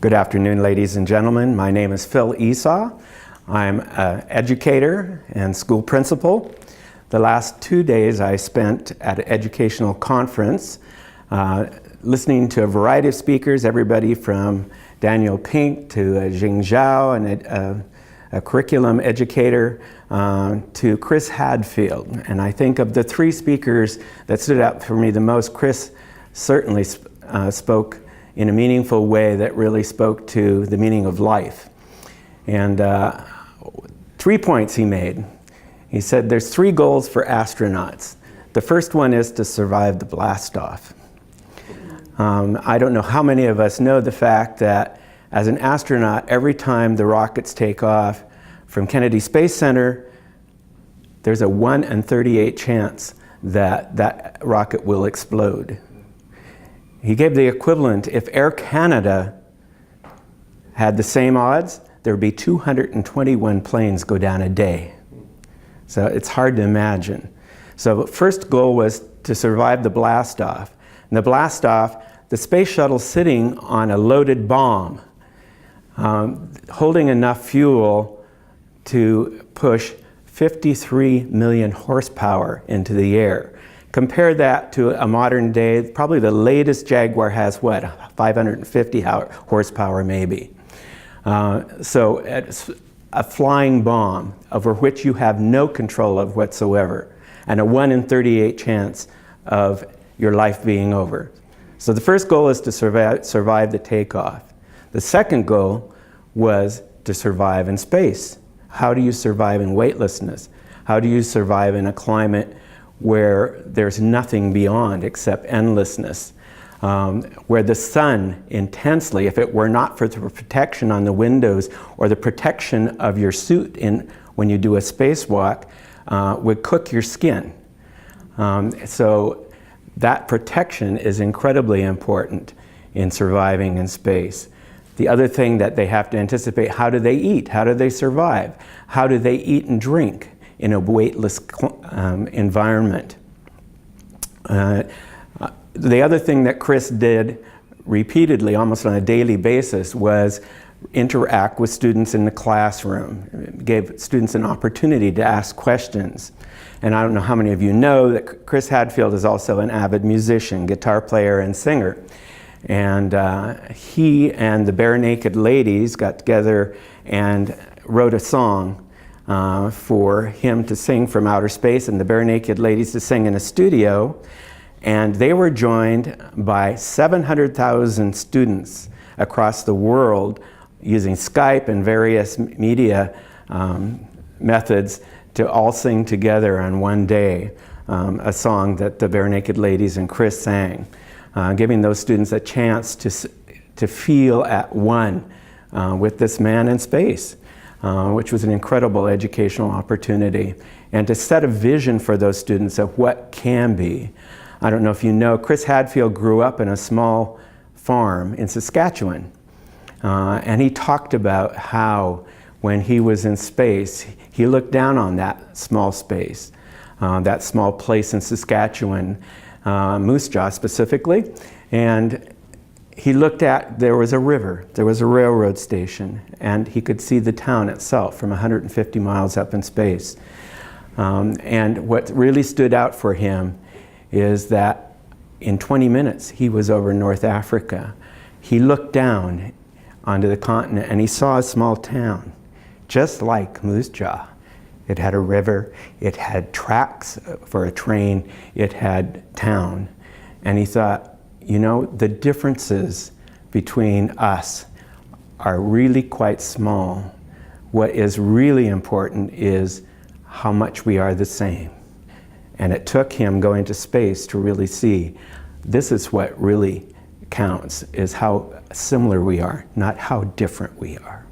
Good afternoon, ladies and gentlemen. My name is Phil Esau. I'm an educator and school principal. The last 2 days I spent at an educational conference listening to a variety of speakers, everybody from Daniel Pink to Jing Zhao, and a curriculum educator, to Chris Hadfield. And I think of the three speakers that stood out for me the most, Chris certainly spoke in a meaningful way that really spoke to the meaning of life. And 3 points he made. He said there's 3 goals for astronauts. The first one is to survive the blast-off. I don't know how many of us know the fact that as an astronaut, every time the rockets take off from Kennedy Space Center, there's a 1 in 38 chance that that rocket will explode. He gave the equivalent. If Air Canada had the same odds, there would be 221 planes go down a day. So it's hard to imagine. So first goal was to survive the blast-off. And the blast-off, the space shuttle sitting on a loaded bomb, holding enough fuel to push 53 million horsepower into the air. Compare that to a modern day, probably the latest Jaguar has what, 550 horsepower maybe. So it's a flying bomb over which you have no control of whatsoever, and a 1 in 38 chance of your life being over. So the first goal is to survive the takeoff. The second goal was to survive in space. How do you survive in weightlessness? How do you survive in a climate where there's nothing beyond except endlessness, where the sun intensely, if it were not for the protection on the windows or the protection of your suit when you do a spacewalk, would cook your skin. So that protection is incredibly important in surviving in space. The other thing that they have to anticipate, how do they eat? How do they survive? How do they eat and drink in a weightless environment? The other thing that Chris did repeatedly, almost on a daily basis, was interact with students in the classroom. Gave students an opportunity to ask questions. And I don't know how many of you know that Chris Hadfield is also an avid musician, guitar player and singer. And he and the Bare Naked Ladies got together and wrote a song for him to sing from outer space, and the Bare Naked Ladies to sing in a studio. And they were joined by 700,000 students across the world using Skype and various media methods to all sing together on one day a song that the Bare Naked Ladies and Chris sang, giving those students a chance to feel at one with this man in space. Which was an incredible educational opportunity, and to set a vision for those students of what can be. I don't know if you know, Chris Hadfield grew up in a small farm in Saskatchewan, and he talked about how when he was in space, he looked down on that small space, that small place in Saskatchewan, Moose Jaw specifically, and he looked at, there was a river, there was a railroad station, and he could see the town itself from 150 miles up in space. And what really stood out for him is that in 20 minutes he was over North Africa. He looked down onto the continent and he saw a small town, just like Moose Jaw. It had a river, it had tracks for a train, it had town. And he thought, you know, the differences between us are really quite small. What is really important is how much we are the same. And it took him going to space to really see this is what really counts, is how similar we are, not how different we are.